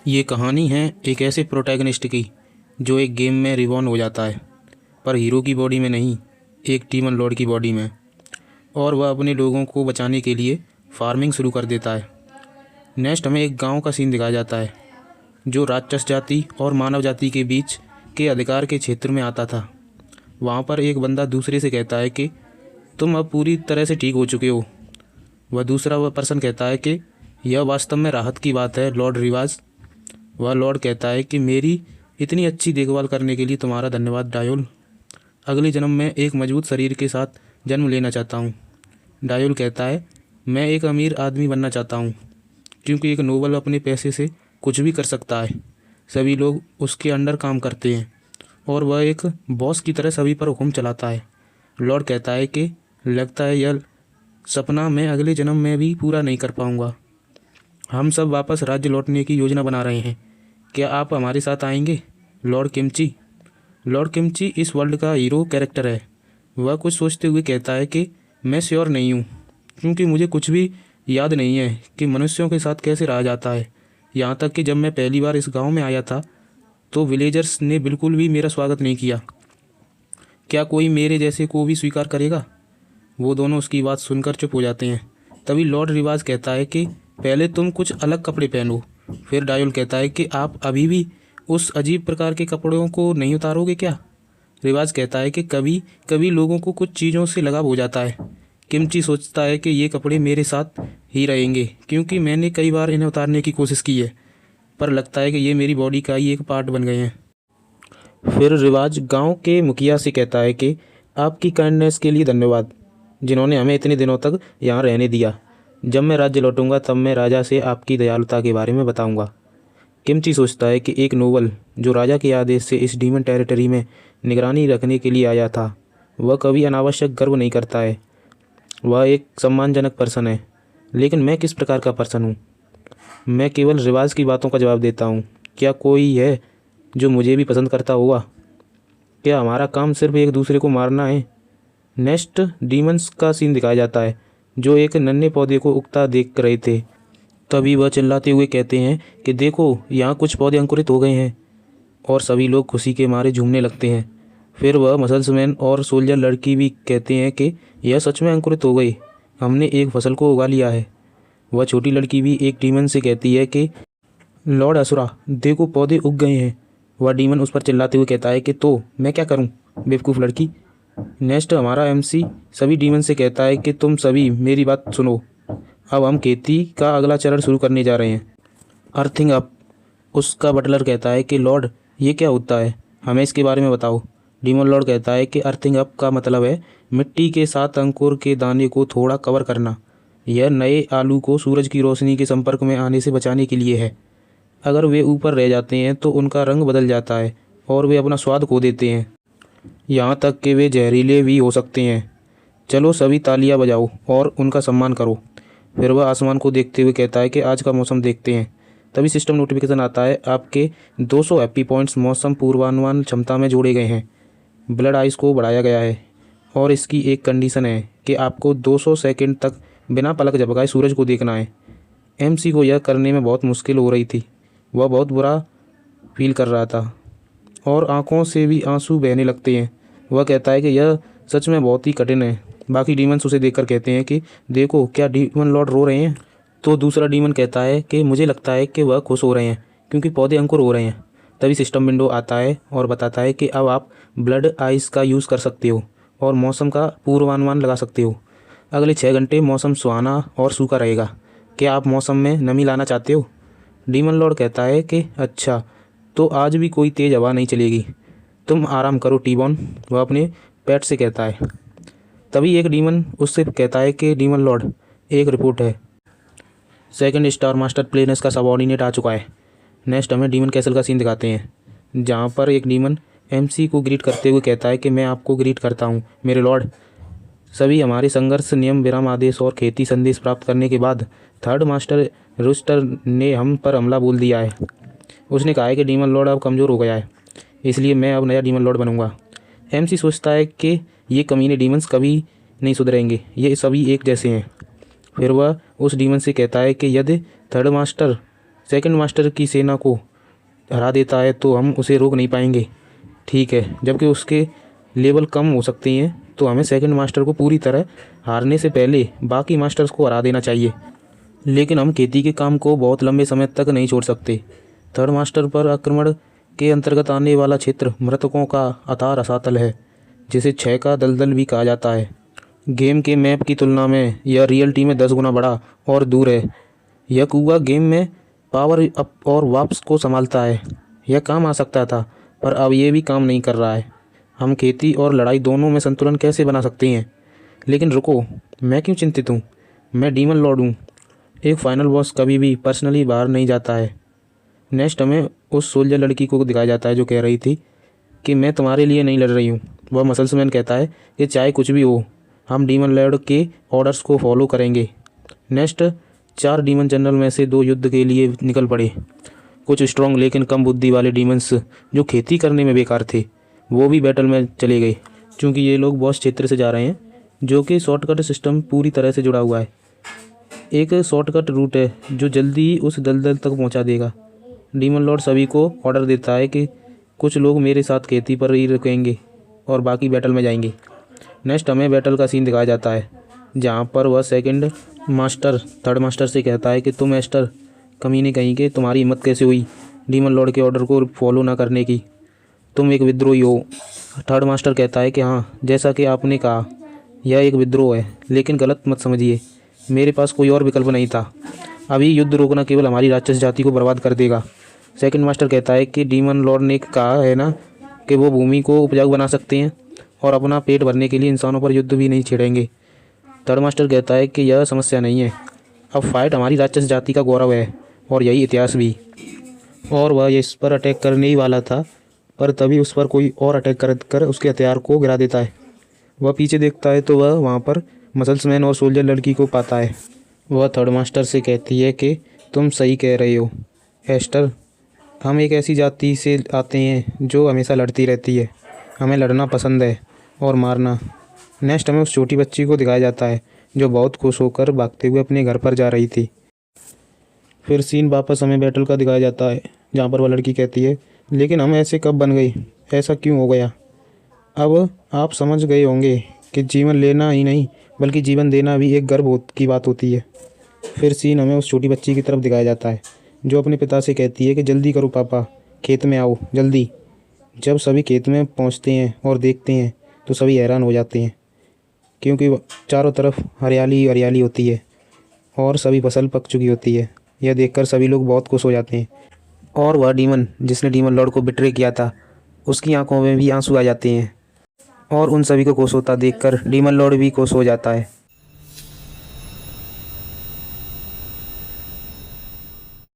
ये कहानी है एक ऐसे प्रोटैगनिस्ट की जो एक गेम में रिबॉर्न हो जाता है, पर हीरो की बॉडी में नहीं, एक डीमन लॉर्ड की बॉडी में। और वह अपने लोगों को बचाने के लिए फार्मिंग शुरू कर देता है। नेक्स्ट हमें एक गांव का सीन दिखाया जाता है जो राक्षस जाति और मानव जाति के बीच के अधिकार के क्षेत्र में आता था। वहाँ पर एक बंदा दूसरे से कहता है कि तुम अब पूरी तरह से ठीक हो चुके हो। वह दूसरा पर्सन कहता है कि यह वास्तव में राहत की बात है लॉर्ड रिवाज। वह लॉर्ड कहता है कि मेरी इतनी अच्छी देखभाल करने के लिए तुम्हारा धन्यवाद डायोल। अगले जन्म में एक मजबूत शरीर के साथ जन्म लेना चाहता हूँ। डायोल कहता है मैं एक अमीर आदमी बनना चाहता हूँ, क्योंकि एक नोबल अपने पैसे से कुछ भी कर सकता है। सभी लोग उसके अंडर काम करते हैं और वह एक बॉस की तरह सभी पर हुक्म चलाता है। लॉर्ड कहता है कि लगता है यह सपना मैं अगले जन्म में भी पूरा नहीं कर पाऊँगा। हम सब वापस राज्य लौटने की योजना बना रहे हैं, क्या आप हमारे साथ आएंगे लॉर्ड किमची? लॉर्ड किमची इस वर्ल्ड का हीरो कैरेक्टर है। वह कुछ सोचते हुए कहता है कि मैं श्योर नहीं हूँ, क्योंकि मुझे कुछ भी याद नहीं है कि मनुष्यों के साथ कैसे रहा जाता है। यहाँ तक कि जब मैं पहली बार इस गांव में आया था तो विलेजर्स ने बिल्कुल भी मेरा स्वागत नहीं किया। क्या कोई मेरे जैसे को भी स्वीकार करेगा? वो दोनों उसकी बात सुनकर चुप हो जाते हैं। तभी लॉर्ड रिवाज कहता है कि पहले तुम कुछ अलग कपड़े पहनो। फिर डायोल कहता है कि आप अभी भी उस अजीब प्रकार के कपड़ों को नहीं उतारोगे क्या? रिवाज कहता है कि कभी कभी लोगों को कुछ चीज़ों से लगाव हो जाता है। किमची सोचता है कि ये कपड़े मेरे साथ ही रहेंगे, क्योंकि मैंने कई बार इन्हें उतारने की कोशिश की है, पर लगता है कि ये मेरी बॉडी का ही एक पार्ट बन गए हैं। फिर रिवाज गांव के मुखिया से कहता है कि आपकी काइंडनेस के लिए धन्यवाद, जिन्होंने हमें इतने दिनों तक यहाँ रहने दिया। जब मैं राज्य लौटूंगा तब मैं राजा से आपकी दयालुता के बारे में बताऊंगा। किमची सोचता है कि एक नोबल जो राजा के आदेश से इस डीमन टेरिटरी में निगरानी रखने के लिए आया था, वह कभी अनावश्यक गर्व नहीं करता है। वह एक सम्मानजनक पर्सन है। लेकिन मैं किस प्रकार का पर्सन हूँ? मैं केवल रिवाज की बातों का जवाब देता हूँ। क्या कोई है जो मुझे भी पसंद करता होगा? क्या हमारा काम सिर्फ एक दूसरे को मारना है? नेक्स्ट डीमंस का सीन दिखाया जाता है जो एक नन्हे पौधे को उगता देख रहे थे। तभी वह चिल्लाते हुए कहते हैं कि देखो, यहाँ कुछ पौधे अंकुरित हो गए हैं, और सभी लोग खुशी के मारे झूमने लगते हैं। फिर वह मसल्समैन और सोल्जर लड़की भी कहते हैं कि यह सच में अंकुरित हो गई, हमने एक फसल को उगा लिया है। वह छोटी लड़की भी एक डीमन से कहती है कि लॉर्ड असुरा, देखो पौधे उग गए हैं। वह डीमन उस पर चिल्लाते हुए कहता है कि तो मैं क्या करूं, बेवकूफ़ लड़की। नेक्स्ट हमारा एमसी सभी डीमन से कहता है कि तुम सभी मेरी बात सुनो, अब हम खेती का अगला चरण शुरू करने जा रहे हैं। अर्थिंग अप उसका बटलर कहता है कि लॉर्ड ये क्या होता है, हमें इसके बारे में बताओ। डीमन लॉर्ड कहता है कि अर्थिंग अप का मतलब है मिट्टी के साथ अंकुर के दाने को थोड़ा कवर करना। यह नए आलू को सूरज की रोशनी के संपर्क में आने से बचाने के लिए है। अगर वे ऊपर रह जाते हैं तो उनका रंग बदल जाता है और वे अपना स्वाद खो देते हैं, यहाँ तक कि वे जहरीले भी हो सकते हैं। चलो सभी तालियां बजाओ और उनका सम्मान करो। फिर वह आसमान को देखते हुए कहता है कि आज का मौसम देखते हैं। तभी सिस्टम नोटिफिकेशन आता है, आपके 200 हैप्पी पॉइंट्स मौसम पूर्वानुमान क्षमता में जोड़े गए हैं। ब्लड आइस को बढ़ाया गया है और इसकी एक कंडीशन है कि आपको 200 सेकंड तक बिना पलक झपकाए सूरज को देखना है। एमसी को यह करने में बहुत मुश्किल हो रही थी। वह बहुत बुरा फील कर रहा था और आंखों से भी आंसू बहने लगते हैं। वह कहता है कि यह सच में बहुत ही कठिन है। बाकी डीमंस उसे देखकर कहते हैं कि देखो, क्या डीमन लॉर्ड रो रहे हैं? तो दूसरा डीमन कहता है कि मुझे लगता है कि वह खुश हो रहे हैं, क्योंकि पौधे अंकुर हो रहे हैं। तभी सिस्टम विंडो आता है और बताता है कि अब आप ब्लड आइस का यूज़ कर सकते हो और मौसम का पूर्वानुमान लगा सकते हो। अगले 6 घंटे मौसम सुहाना और सूखा रहेगा। क्या आप मौसम में नमी लाना चाहते हो? डीमन लॉर्ड कहता है कि अच्छा, तो आज भी कोई तेज़ हवा नहीं चलेगी, तुम आराम करो टीबॉन। वह अपने पेट से कहता है। तभी एक डीमन उससे कहता है कि डीमन लॉर्ड, एक रिपोर्ट है, सेकंड स्टार मास्टर प्लेनेस का सबऑर्डिनेट आ चुका है। नेक्स्ट हमें डीमन कैसल का सीन दिखाते हैं, जहाँ पर एक डीमन एमसी को ग्रीट करते हुए कहता है कि मैं आपको ग्रीट करता हूँ मेरे लॉर्ड। सभी हमारे संघर्ष नियम विराम आदेश और खेती संदेश प्राप्त करने के बाद थर्ड मास्टर रूस्टर ने हम पर हमला बोल दिया है। उसने कहा है कि डीमन लॉर्ड अब कमज़ोर हो गया है, इसलिए मैं अब नया डीमन लॉर्ड बनूंगा। एमसी सोचता है कि ये कमीने डीमंस कभी नहीं सुधरेंगे, ये सभी एक जैसे हैं। फिर वह उस डीमन से कहता है कि यदि थर्ड मास्टर सेकंड मास्टर की सेना को हरा देता है तो हम उसे रोक नहीं पाएंगे, ठीक है, जबकि उसके लेवल कम हो सकते हैं, तो हमें सेकंड मास्टर को पूरी तरह हारने से पहले बाकी मास्टर्स को हरा देना चाहिए। लेकिन हम खेती के काम को बहुत लंबे समय तक नहीं छोड़ सकते। थर्ड मास्टर पर आक्रमण के अंतर्गत आने वाला क्षेत्र मृतकों का अथाह रसातल है, जिसे क्षय का दलदल भी कहा जाता है। गेम के मैप की तुलना में यह रियलिटी में 10 गुना बड़ा और दूर है। यह कुआं गेम में पावर अप और वापस को संभालता है। यह काम आ सकता था, पर अब ये भी काम नहीं कर रहा है। हम खेती और लड़ाई दोनों में संतुलन कैसे बना सकते हैं? लेकिन रुको, मैं क्यों चिंतित हूँ? मैं डीमन लॉर्ड हूँ। एक फाइनल बॉस कभी भी पर्सनली बाहर नहीं जाता है। नेक्स्ट हमें उस सोल्जर लड़की को दिखाया जाता है जो कह रही थी कि मैं तुम्हारे लिए नहीं लड़ रही हूँ। वह मसल्समैन कहता है कि चाहे कुछ भी हो, हम डीमन लॉर्ड के ऑर्डर्स को फॉलो करेंगे। नेक्स्ट 4 डीमन जनरल में से 2 युद्ध के लिए निकल पड़े। कुछ स्ट्रॉन्ग लेकिन कम बुद्धि वाले डीमंस जो खेती करने में बेकार थे, वो भी बैटल में चले गए, क्योंकि ये लोग बॉस क्षेत्र से जा रहे हैं, जो कि शॉर्टकट सिस्टम पूरी तरह से जुड़ा हुआ है। एक शॉर्टकट रूट है जो जल्दी उस दलदल तक पहुंचा देगा। डीमन लॉर्ड सभी को ऑर्डर देता है कि कुछ लोग मेरे साथ खेती पर ही रुकेंगे और बाकी बैटल में जाएंगे। नेक्स्ट हमें बैटल का सीन दिखाया जाता है, जहां पर वह सेकंड मास्टर थर्ड मास्टर से कहता है कि तुम एस्टर कमीने कहीं के, तुम्हारी हिम्मत कैसे हुई डीमन लॉर्ड के ऑर्डर को फॉलो ना करने की? तुम एक विद्रोही हो। थर्ड मास्टर कहता है कि हाँ, जैसा कि आपने कहा, यह एक विद्रोह है, लेकिन गलत मत समझिए, मेरे पास कोई और विकल्प नहीं था। अभी युद्ध रोकना केवल हमारी राक्षस जाति को बर्बाद कर देगा। सेकंड मास्टर कहता है कि डीमन लॉर्ड ने कहा है ना कि वो भूमि को उपजाऊ बना सकते हैं और अपना पेट भरने के लिए इंसानों पर युद्ध भी नहीं छेड़ेंगे। थर्ड मास्टर कहता है कि यह समस्या नहीं है, अब फाइट हमारी राक्षस जाति का गौरव है और यही इतिहास भी। और वह इस पर अटैक करने ही वाला था, पर तभी उस पर कोई और अटैक कर उसके हथियार को गिरा देता है। वह पीछे देखता है तो वह वहाँ पर मसल्समैन और सोल्जर लड़की को पाता है। वह थर्ड मास्टर से कहती है कि तुम सही कह रहे हो एस्टर, हम एक ऐसी जाति से आते हैं जो हमेशा लड़ती रहती है। हमें लड़ना पसंद है और मारना। नेक्स्ट हमें उस छोटी बच्ची को दिखाया जाता है जो बहुत खुश होकर भागते हुए अपने घर पर जा रही थी। फिर सीन वापस हमें बैटल का दिखाया जाता है, जहाँ पर वह लड़की कहती है, लेकिन हम ऐसे कब बन गई, ऐसा क्यों हो गया? अब आप समझ गए होंगे कि जीवन लेना ही नहीं बल्कि जीवन देना भी एक गर्व की बात होती है। फिर सीन हमें उस छोटी बच्ची की तरफ दिखाया जाता है जो अपने पिता से कहती है कि जल्दी करो पापा, खेत में आओ जल्दी। जब सभी खेत में पहुंचते हैं और देखते हैं तो सभी हैरान हो जाते हैं, क्योंकि चारों तरफ हरियाली हरियाली होती है और सभी फसल पक चुकी होती है। यह देखकर सभी लोग बहुत खुश हो जाते हैं और वह डीमन जिसने डीमन लॉर्ड को बिट्रे किया था, उसकी आंखों में भी आंसू आ जाते हैं और उन सभी को खुश होता देखकर डीमन लॉर्ड भी खुश हो जाता है।